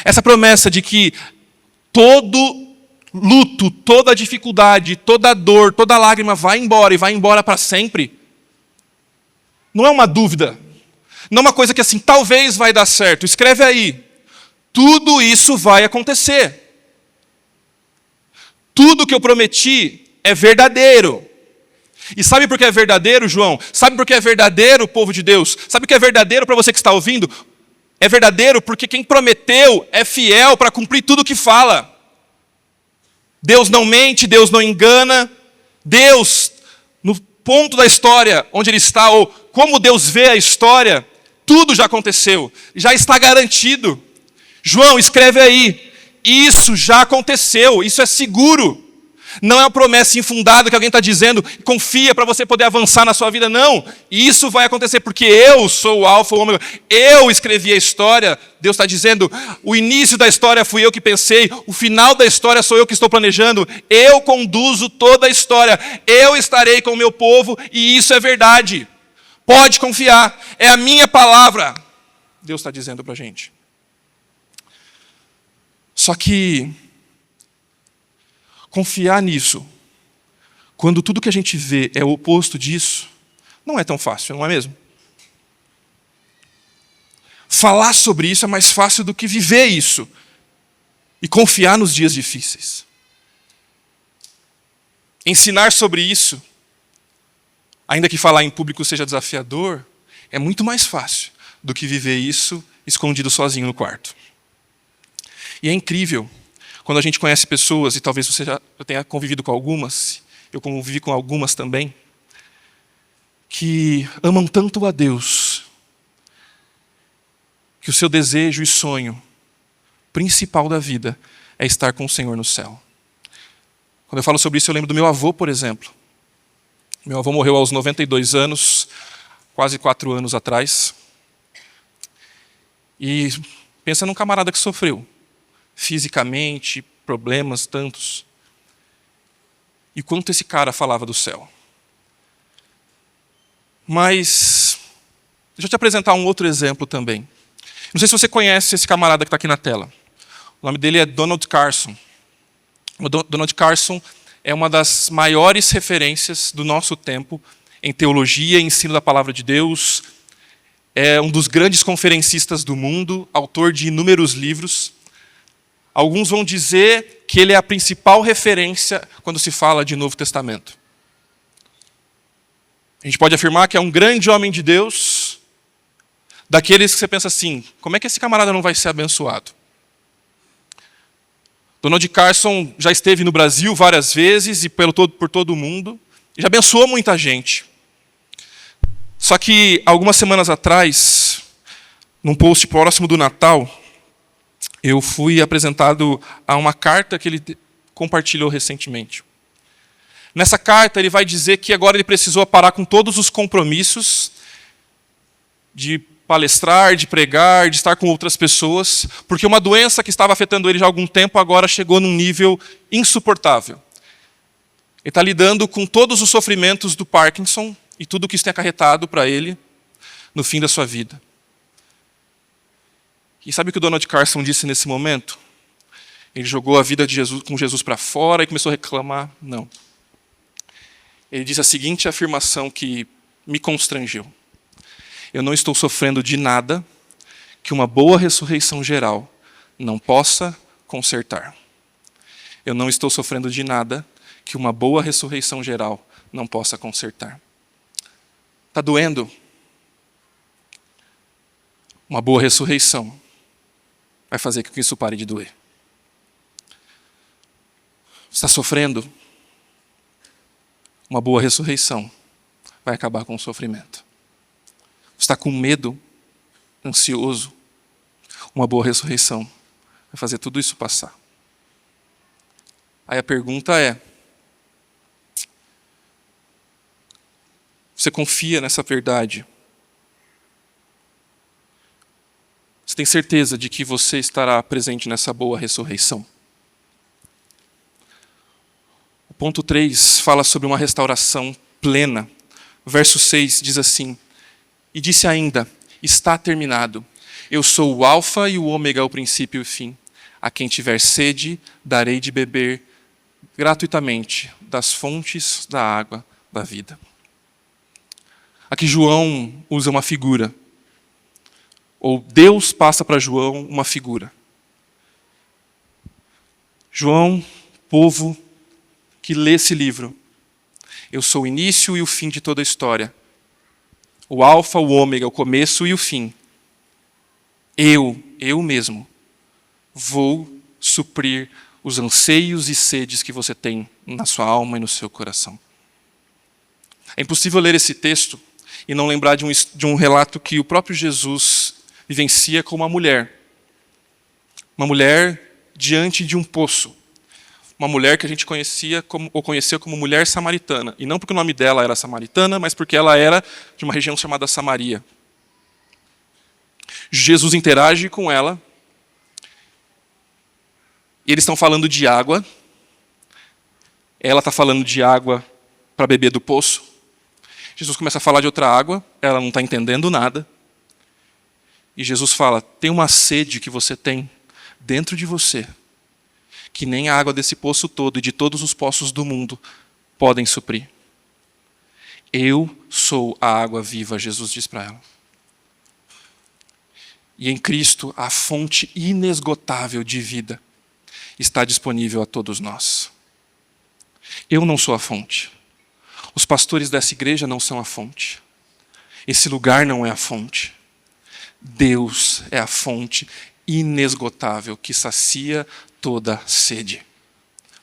essa promessa de que todo luto, toda dificuldade, toda dor, toda lágrima vai embora e vai embora para sempre, não é uma dúvida, não é uma coisa que assim, talvez vai dar certo. Escreve aí. Tudo isso vai acontecer. Tudo que eu prometi é verdadeiro. E sabe por que é verdadeiro, João? Sabe por que é verdadeiro, povo de Deus? Sabe o que é verdadeiro para você que está ouvindo? É verdadeiro porque quem prometeu é fiel para cumprir tudo o que fala. Deus não mente, Deus não engana. Deus, no ponto da história onde Ele está, ou como Deus vê a história, tudo já aconteceu, já está garantido. João, escreve aí, isso já aconteceu, isso é seguro. Não é uma promessa infundada que alguém está dizendo, confia para você poder avançar na sua vida. Não, isso vai acontecer porque eu sou o alfa e o ômega. Eu escrevi a história. Deus está dizendo, o início da história fui eu que pensei, o final da história sou eu que estou planejando. Eu conduzo toda a história. Eu estarei com o meu povo e isso é verdade. Pode confiar, é a minha palavra. Deus está dizendo para a gente. Só que confiar nisso, quando tudo que a gente vê é o oposto disso, não é tão fácil, não é mesmo? Falar sobre isso é mais fácil do que viver isso e confiar nos dias difíceis. Ensinar sobre isso, ainda que falar em público seja desafiador, é muito mais fácil do que viver isso escondido sozinho no quarto. E é incrível quando a gente conhece pessoas, e talvez você já tenha convivido com algumas, eu convivi com algumas também, que amam tanto a Deus, que o seu desejo e sonho principal da vida é estar com o Senhor no céu. Quando eu falo sobre isso, eu lembro do meu avô, por exemplo. Meu avô morreu aos 92 anos, quase 4 anos atrás. E pensa num camarada que sofreu, fisicamente, problemas tantos. E quanto esse cara falava do céu. Mas, deixa eu te apresentar um outro exemplo também. Não sei se você conhece esse camarada que está aqui na tela. O nome dele é Donald Carson. O Donald Carson é uma das maiores referências do nosso tempo em teologia e ensino da palavra de Deus. É um dos grandes conferencistas do mundo, autor de inúmeros livros. Alguns vão dizer que ele é a principal referência quando se fala de Novo Testamento. A gente pode afirmar que é um grande homem de Deus, daqueles que você pensa assim, como é que esse camarada não vai ser abençoado? Donald Carson já esteve no Brasil várias vezes e por todo o mundo, e já abençoou muita gente. Só que, algumas semanas atrás, num post próximo do Natal, eu fui apresentado a uma carta que ele compartilhou recentemente. Nessa carta, ele vai dizer que agora ele precisou parar com todos os compromissos de palestrar, de pregar, de estar com outras pessoas, porque uma doença que estava afetando ele já há algum tempo agora chegou num nível insuportável. Ele está lidando com todos os sofrimentos do Parkinson e tudo o que isso tem acarretado para ele no fim da sua vida. E sabe o que o Donald Carson disse nesse momento? Ele jogou a vida de Jesus, com Jesus para fora e começou a reclamar? Não. Ele disse a seguinte afirmação que me constrangeu. Eu não estou sofrendo de nada que uma boa ressurreição geral não possa consertar. Eu não estou sofrendo de nada que uma boa ressurreição geral não possa consertar. Está doendo? Uma boa ressurreição vai fazer com que isso pare de doer. Está sofrendo? Uma boa ressurreição vai acabar com o sofrimento. Está com medo, ansioso? Uma boa ressurreição vai fazer tudo isso passar. Aí a pergunta é: você confia nessa verdade? Você tem certeza de que você estará presente nessa boa ressurreição? O ponto 3 fala sobre uma restauração plena. O verso 6 diz assim: e disse ainda, está terminado. Eu sou o alfa e o ômega, o princípio e o fim. A quem tiver sede, darei de beber gratuitamente das fontes da água da vida. Aqui João usa uma figura. Ou Deus passa para João uma figura. João, povo que lê esse livro. Eu sou o início e o fim de toda a história. O alfa, o ômega, o começo e o fim. Eu mesmo, vou suprir os anseios e sedes que você tem na sua alma e no seu coração. É impossível ler esse texto e não lembrar de um relato que o próprio Jesus vivencia com uma mulher. Uma mulher diante de um poço. Uma mulher que a gente conheceu como mulher samaritana. E não porque o nome dela era samaritana, mas porque ela era de uma região chamada Samaria. Jesus interage com ela. E eles estão falando de água. Ela está falando de água para beber do poço. Jesus começa a falar de outra água. Ela não está entendendo nada. E Jesus fala, tem uma sede que você tem dentro de você, que nem a água desse poço todo e de todos os poços do mundo podem suprir. Eu sou a água viva, Jesus diz para ela. E em Cristo, a fonte inesgotável de vida está disponível a todos nós. Eu não sou a fonte. Os pastores dessa igreja não são a fonte. Esse lugar não é a fonte. Deus é a fonte inesgotável que sacia toda sede.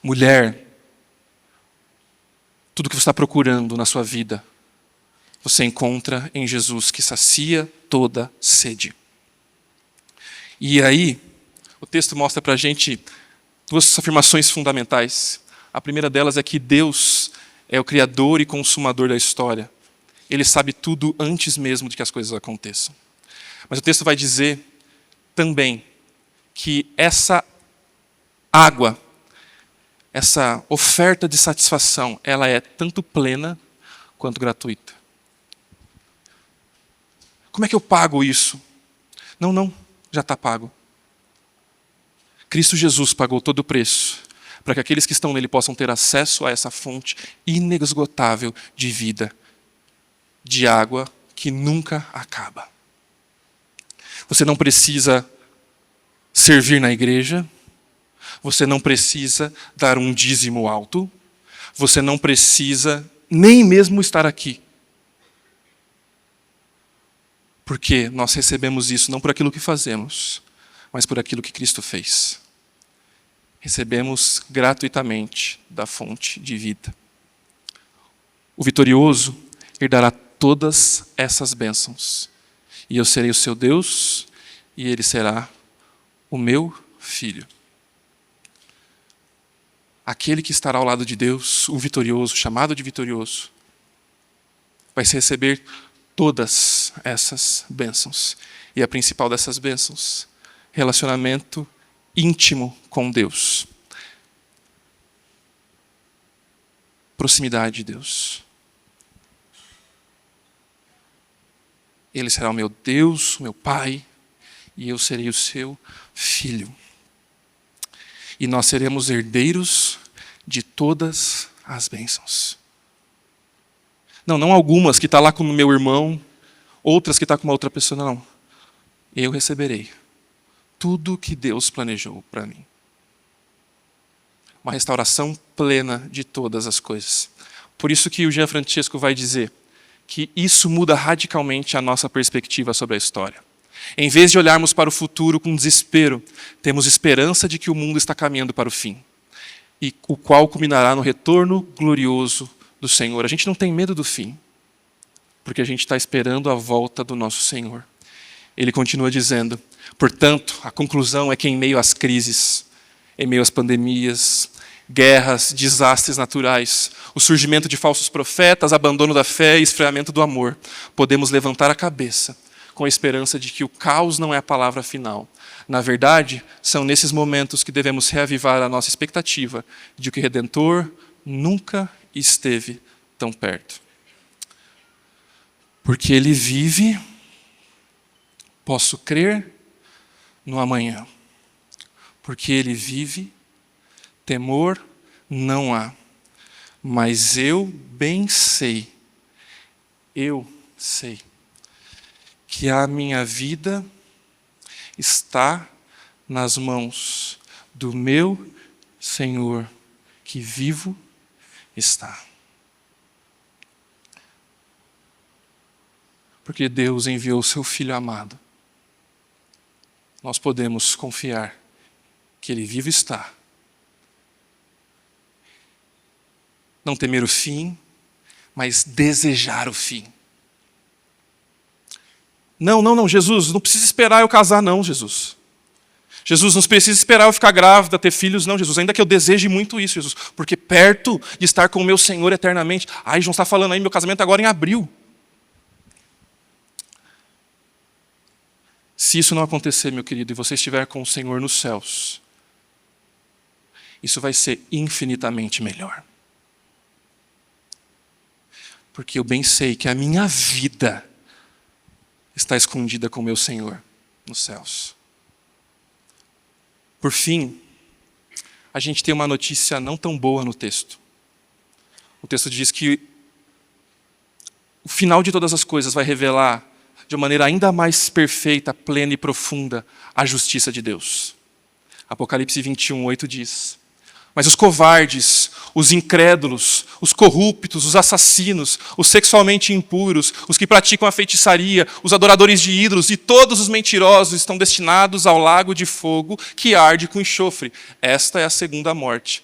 Mulher, tudo que você está procurando na sua vida, você encontra em Jesus, que sacia toda sede. E aí, o texto mostra para a gente duas afirmações fundamentais. A primeira delas é que Deus é o criador e consumador da história. Ele sabe tudo antes mesmo de que as coisas aconteçam. Mas o texto vai dizer também que essa água, essa oferta de satisfação, ela é tanto plena quanto gratuita. Como é que eu pago isso? Não, já está pago. Cristo Jesus pagou todo o preço para que aqueles que estão nele possam ter acesso a essa fonte inesgotável de vida, de água que nunca acaba. Você não precisa servir na igreja, você não precisa dar um dízimo alto, você não precisa nem mesmo estar aqui. Porque nós recebemos isso não por aquilo que fazemos, mas por aquilo que Cristo fez. Recebemos gratuitamente da fonte de vida. O vitorioso herdará todas essas bênçãos. E eu serei o seu Deus, e ele será o meu filho. Aquele que estará ao lado de Deus, o vitorioso, chamado de vitorioso, vai receber todas essas bênçãos. E a principal dessas bênçãos, relacionamento íntimo com Deus. Proximidade de Deus. Ele será o meu Deus, o meu Pai, e eu serei o seu filho. E nós seremos herdeiros de todas as bênçãos. Não algumas que está lá com o meu irmão, outras que está com uma outra pessoa, não. Eu receberei tudo que Deus planejou para mim. Uma restauração plena de todas as coisas. Por isso que o Jean Francesco vai dizer que isso muda radicalmente a nossa perspectiva sobre a história. Em vez de olharmos para o futuro com desespero, temos esperança de que o mundo está caminhando para o fim, e o qual culminará no retorno glorioso do Senhor. A gente não tem medo do fim, porque a gente está esperando a volta do nosso Senhor. Ele continua dizendo, portanto, a conclusão é que em meio às crises, em meio às pandemias, guerras, desastres naturais, o surgimento de falsos profetas, abandono da fé e esfriamento do amor, podemos levantar a cabeça com a esperança de que o caos não é a palavra final. Na verdade, são nesses momentos que devemos reavivar a nossa expectativa de que o Redentor nunca esteve tão perto. Porque Ele vive, posso crer no amanhã. Porque Ele vive, temor não há. Mas eu bem sei, que a minha vida está nas mãos do meu Senhor, que vivo está. Porque Deus enviou o seu Filho amado. Nós podemos confiar que Ele vivo está. Não temer o fim, mas desejar o fim. Não, Jesus, não precisa esperar eu casar, não, Jesus. Jesus, não precisa esperar eu ficar grávida, ter filhos, não, Jesus. Ainda que eu deseje muito isso, Jesus. Porque perto de estar com o meu Senhor eternamente. João está falando aí, meu casamento agora em abril. Se isso não acontecer, meu querido, e você estiver com o Senhor nos céus, isso vai ser infinitamente melhor. Porque eu bem sei que a minha vida está escondida com o meu Senhor nos céus. Por fim, a gente tem uma notícia não tão boa no texto. O texto diz que o final de todas as coisas vai revelar de uma maneira ainda mais perfeita, plena e profunda a justiça de Deus. Apocalipse 21:8 diz, Mas os covardes, os incrédulos, os corruptos, os assassinos, os sexualmente impuros, os que praticam a feitiçaria, os adoradores de ídolos e todos os mentirosos estão destinados ao lago de fogo que arde com enxofre. Esta é a segunda morte.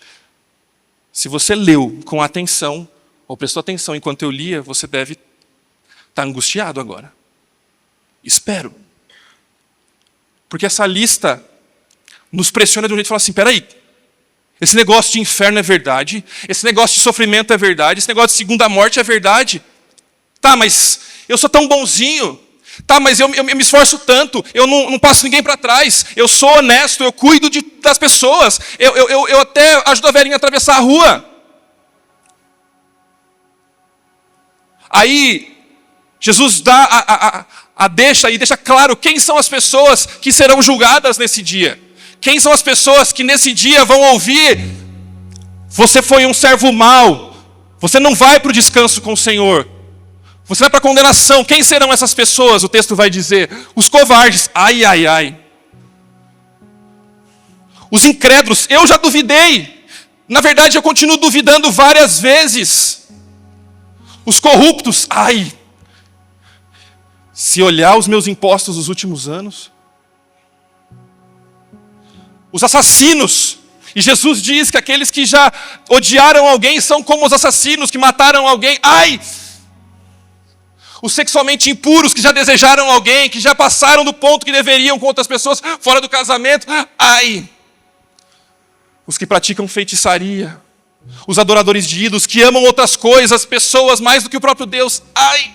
Se você leu com atenção, ou prestou atenção enquanto eu lia, você deve estar angustiado agora. Espero. Porque essa lista nos pressiona de um jeito de falar assim, peraí, esse negócio de inferno é verdade, esse negócio de sofrimento é verdade, esse negócio de segunda morte é verdade. Tá, mas eu sou tão bonzinho. Tá, mas eu me esforço tanto, eu não passo ninguém para trás, eu sou honesto, eu cuido das pessoas, eu até ajudo a velhinha a atravessar a rua. Aí, Jesus dá deixa claro quem são as pessoas que serão julgadas nesse dia. Quem são as pessoas que nesse dia vão ouvir: você foi um servo mau, você não vai para o descanso com o Senhor, você vai para a condenação. Quem serão essas pessoas? O texto vai dizer: os covardes, ai, ai, ai. Os incrédulos, eu já duvidei, na verdade eu continuo duvidando várias vezes. Os corruptos, ai, se olhar os meus impostos dos últimos anos. Os assassinos, e Jesus diz que aqueles que já odiaram alguém são como os assassinos que mataram alguém. Ai! Os sexualmente impuros que já desejaram alguém, que já passaram do ponto que deveriam com outras pessoas fora do casamento. Ai! Os que praticam feitiçaria, os adoradores de ídolos, que amam outras coisas, pessoas mais do que o próprio Deus. Ai!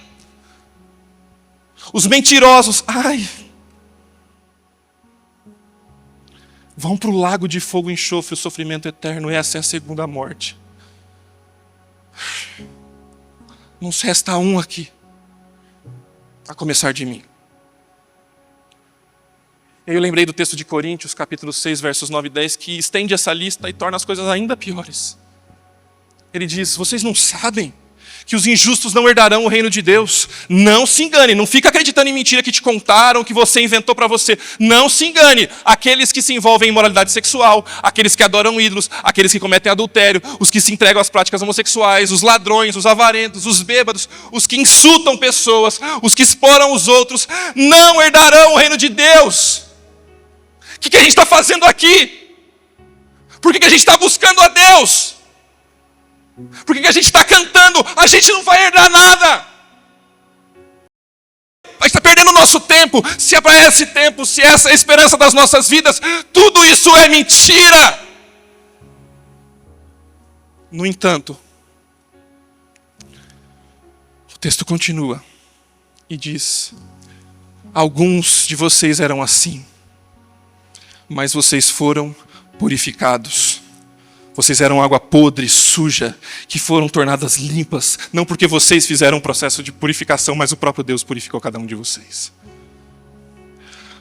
Os mentirosos. Ai! Vão para o lago de fogo e enxofre, o sofrimento eterno. Essa é a segunda morte. Nos resta um aqui, a começar de mim. Eu lembrei do texto de Coríntios, capítulo 6, versos 9 e 10, que estende essa lista e torna as coisas ainda piores. Ele diz: vocês não sabem que os injustos não herdarão o reino de Deus? Não se engane, não fica acreditando em mentira que te contaram, que você inventou para você. Não se engane. Aqueles que se envolvem em imoralidade sexual, aqueles que adoram ídolos, aqueles que cometem adultério, os que se entregam às práticas homossexuais, os ladrões, os avarentos, os bêbados, os que insultam pessoas, os que exploram os outros, não herdarão o reino de Deus. O que a gente está fazendo aqui? Por que a gente está buscando a Deus? Por que a gente está cantando? A gente não vai herdar nada. A gente está perdendo o nosso tempo. Se é para esse tempo, se essa é a esperança das nossas vidas, tudo isso é mentira. No entanto, o texto continua e diz: alguns de vocês eram assim, mas vocês foram purificados. Vocês eram água podre, suja, que foram tornadas limpas, não porque vocês fizeram um processo de purificação, mas o próprio Deus purificou cada um de vocês.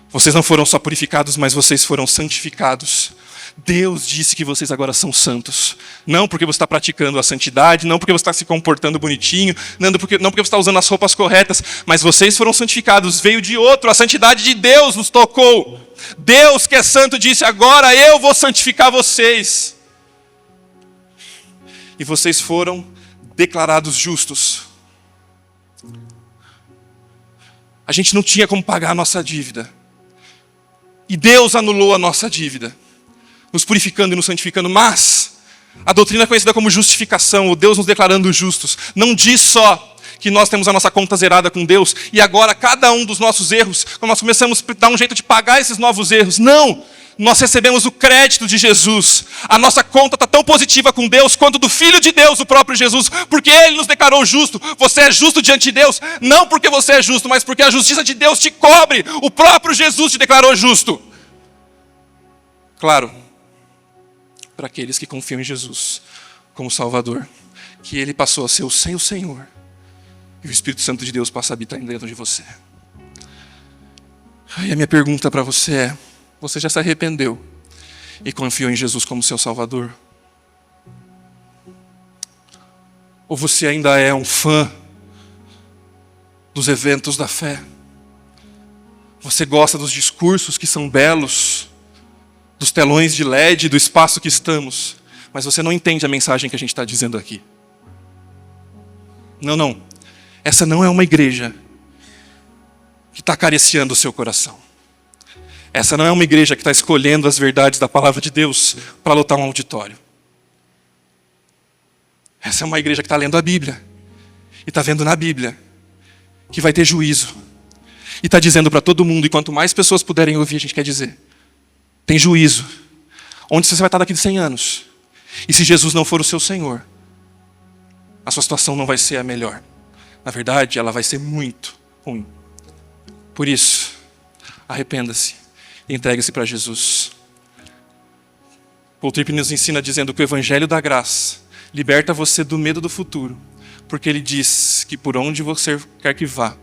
Vocês não foram só purificados, mas vocês foram santificados. Deus disse que vocês agora são santos. Não porque você está praticando a santidade, não porque você está se comportando bonitinho, não porque você está usando as roupas corretas, mas vocês foram santificados, veio de outro, a santidade de Deus nos tocou. Deus que é santo disse: agora eu vou santificar vocês. E vocês foram declarados justos. A gente não tinha como pagar a nossa dívida. E Deus anulou a nossa dívida, nos purificando e nos santificando. Mas a doutrina conhecida como justificação, o Deus nos declarando justos, não diz só que nós temos a nossa conta zerada com Deus, e agora cada um dos nossos erros, quando nós começamos a dar um jeito de pagar esses novos erros. Não! Nós recebemos o crédito de Jesus. A nossa conta está tão positiva com Deus quanto do Filho de Deus, o próprio Jesus, porque Ele nos declarou justo. Você é justo diante de Deus, não porque você é justo, mas porque a justiça de Deus te cobre. O próprio Jesus te declarou justo. Claro, para aqueles que confiam em Jesus como Salvador, que Ele passou a ser o Senhor, e o Espírito Santo de Deus passa a habitar dentro de você. E a minha pergunta para você é: você já se arrependeu e confiou em Jesus como seu Salvador? Ou você ainda é um fã dos eventos da fé? Você gosta dos discursos que são belos, dos telões de LED, do espaço que estamos, mas você não entende a mensagem que a gente está dizendo aqui. Não. Essa não é uma igreja que está acariciando o seu coração. Essa não é uma igreja que está escolhendo as verdades da palavra de Deus para lotar um auditório. Essa é uma igreja que está lendo a Bíblia. E está vendo na Bíblia que vai ter juízo. E está dizendo para todo mundo, e quanto mais pessoas puderem ouvir, a gente quer dizer, tem juízo. Onde você vai estar daqui de 100 anos? E se Jesus não for o seu Senhor, a sua situação não vai ser a melhor. Na verdade, ela vai ser muito ruim. Por isso, arrependa-se e entregue-se para Jesus. Paul Tripp nos ensina dizendo que o Evangelho da Graça liberta você do medo do futuro, porque ele diz que por onde você quer que vá,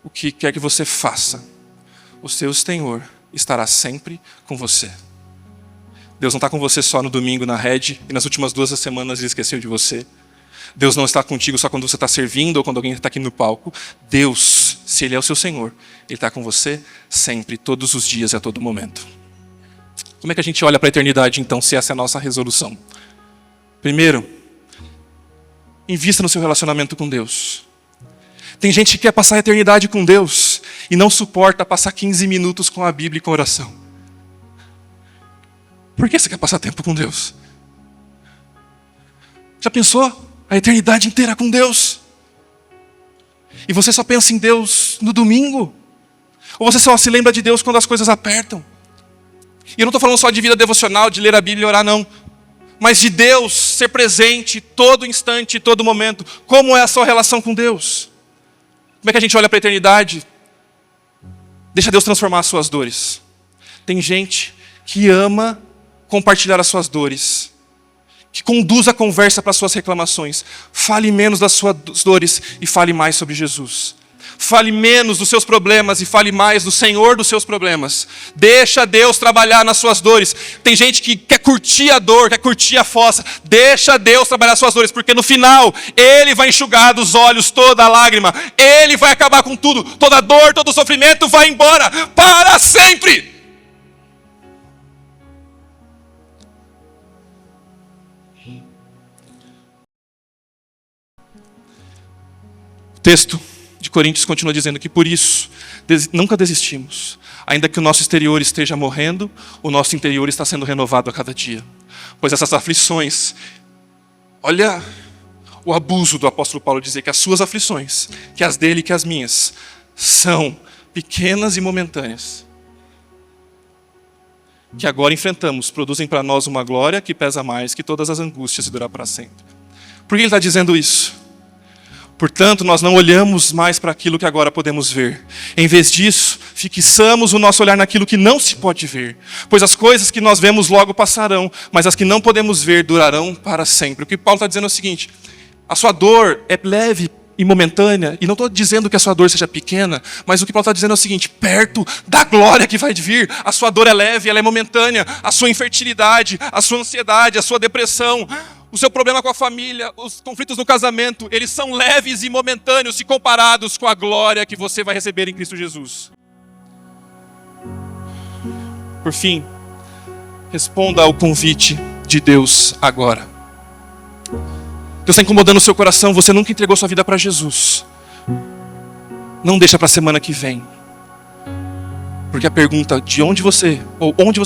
o que quer que você faça, o seu Senhor estará sempre com você. Deus não está com você só no domingo na rede e nas últimas 2 semanas ele esqueceu de você. Deus não está contigo só quando você está servindo ou quando alguém está aqui no palco. Deus, se Ele é o seu Senhor, Ele está com você sempre, todos os dias e a todo momento. Como é que a gente olha para a eternidade então, se essa é a nossa resolução? Primeiro, invista no seu relacionamento com Deus. Tem gente que quer passar a eternidade com Deus e não suporta passar 15 minutos com a Bíblia e com a oração. Por que você quer passar tempo com Deus? Já pensou? A eternidade inteira com Deus. E você só pensa em Deus no domingo? Ou você só se lembra de Deus quando as coisas apertam? E eu não estou falando só de vida devocional, de ler a Bíblia e orar, não. Mas de Deus ser presente todo instante, todo momento. Como é a sua relação com Deus? Como é que a gente olha para a eternidade? Deixa Deus transformar as suas dores. Tem gente que ama compartilhar as suas dores, que conduz a conversa para as suas reclamações. Fale menos das suas dores e fale mais sobre Jesus. Fale menos dos seus problemas e fale mais do Senhor dos seus problemas. Deixa Deus trabalhar nas suas dores. Tem gente que quer curtir a dor, quer curtir a fossa. Deixa Deus trabalhar nas suas dores, porque no final Ele vai enxugar dos olhos toda a lágrima. Ele vai acabar com tudo. Toda dor, todo sofrimento vai embora para sempre. O texto de Coríntios continua dizendo que por isso nunca desistimos. Ainda que o nosso exterior esteja morrendo, o nosso interior está sendo renovado a cada dia. Pois essas aflições, olha o abuso do apóstolo Paulo dizer que as suas aflições, que as dele e que as minhas, são pequenas e momentâneas. Que agora enfrentamos, produzem para nós uma glória que pesa mais que todas as angústias e durar para sempre. Por que ele está dizendo isso? Portanto, nós não olhamos mais para aquilo que agora podemos ver. Em vez disso, fixamos o nosso olhar naquilo que não se pode ver. Pois as coisas que nós vemos logo passarão, mas as que não podemos ver durarão para sempre. O que Paulo está dizendo é o seguinte: a sua dor é leve e momentânea, e não estou dizendo que a sua dor seja pequena, mas o que Paulo está dizendo é o seguinte: perto da glória que vai vir, a sua dor é leve, ela é momentânea. A sua infertilidade, a sua ansiedade, a sua depressão, o seu problema com a família, os conflitos no casamento, eles são leves e momentâneos se comparados com a glória que você vai receber em Cristo Jesus. Por fim, responda ao convite de Deus agora. Deus está incomodando o seu coração, você nunca entregou sua vida para Jesus. Não deixa para a semana que vem. Porque a pergunta de onde você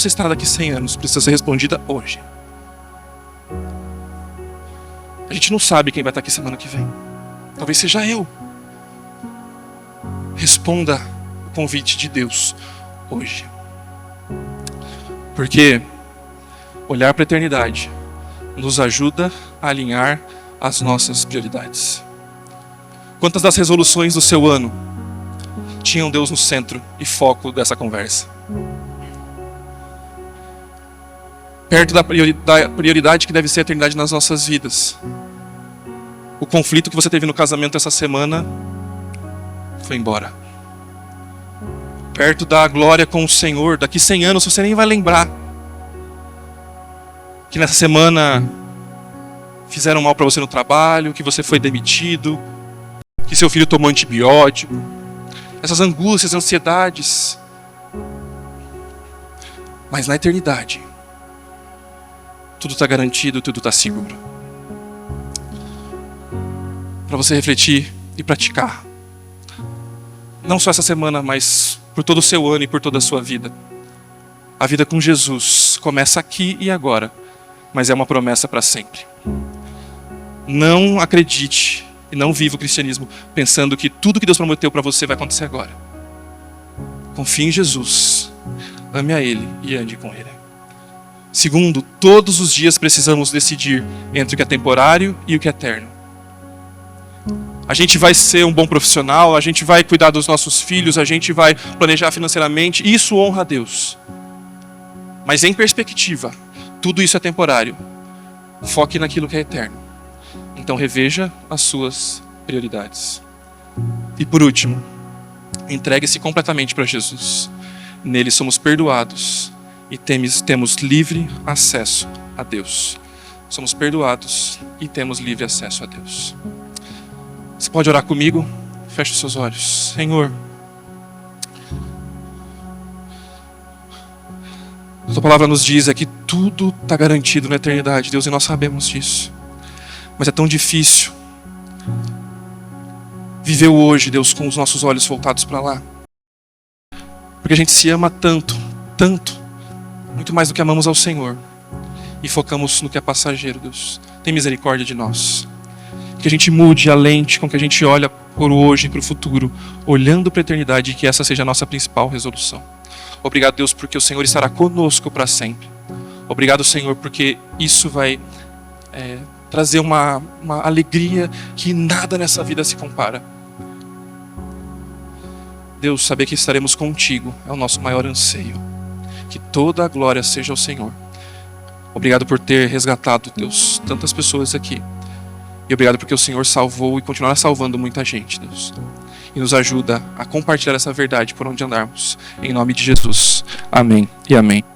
estará daqui 100 anos precisa ser respondida hoje. A gente não sabe quem vai estar aqui semana que vem. Talvez seja eu. Responda o convite de Deus hoje. Porque olhar para a eternidade nos ajuda a alinhar as nossas prioridades. Quantas das resoluções do seu ano tinham Deus no centro e foco dessa conversa? Perto da prioridade que deve ser a eternidade nas nossas vidas. O conflito que você teve no casamento essa semana foi embora. Perto da glória com o Senhor, daqui 100 anos você nem vai lembrar que nessa semana fizeram mal para você no trabalho, que você foi demitido, que seu filho tomou antibiótico. Essas angústias, ansiedades. Mas na eternidade, tudo está garantido, tudo está seguro. Para você refletir e praticar. Não só essa semana, mas por todo o seu ano e por toda a sua vida. A vida com Jesus começa aqui e agora, mas é uma promessa para sempre. Não acredite e não viva o cristianismo pensando que tudo que Deus prometeu para você vai acontecer agora. Confie em Jesus, ame a Ele e ande com Ele. Segundo, todos os dias precisamos decidir entre o que é temporário e o que é eterno. A gente vai ser um bom profissional, a gente vai cuidar dos nossos filhos, a gente vai planejar financeiramente, isso honra a Deus. Mas em perspectiva, tudo isso é temporário. Foque naquilo que é eterno. Então reveja as suas prioridades. E por último, entregue-se completamente para Jesus. Nele somos perdoados e temos livre acesso a Deus. Somos perdoados e temos livre acesso a Deus. Você pode orar comigo? Feche os seus olhos. Senhor, a tua palavra nos diz que tudo está garantido na eternidade, Deus, e nós sabemos disso. Mas é tão difícil viver o hoje, Deus, com os nossos olhos voltados para lá. Porque a gente se ama tanto, tanto, muito mais do que amamos ao Senhor. E focamos no que é passageiro, Deus. Tem misericórdia de nós. Que a gente mude a lente com que a gente olha por hoje e para o futuro, olhando para a eternidade, e que essa seja a nossa principal resolução. Obrigado, Deus, porque o Senhor estará conosco para sempre. Obrigado, Senhor, porque isso vai trazer uma alegria que nada nessa vida se compara. Deus, saber que estaremos contigo é o nosso maior anseio. Que toda a glória seja ao Senhor. Obrigado por ter resgatado, Deus, tantas pessoas aqui. E obrigado porque o Senhor salvou e continuará salvando muita gente, Deus. E nos ajuda a compartilhar essa verdade por onde andarmos. Em nome de Jesus. Amém e amém.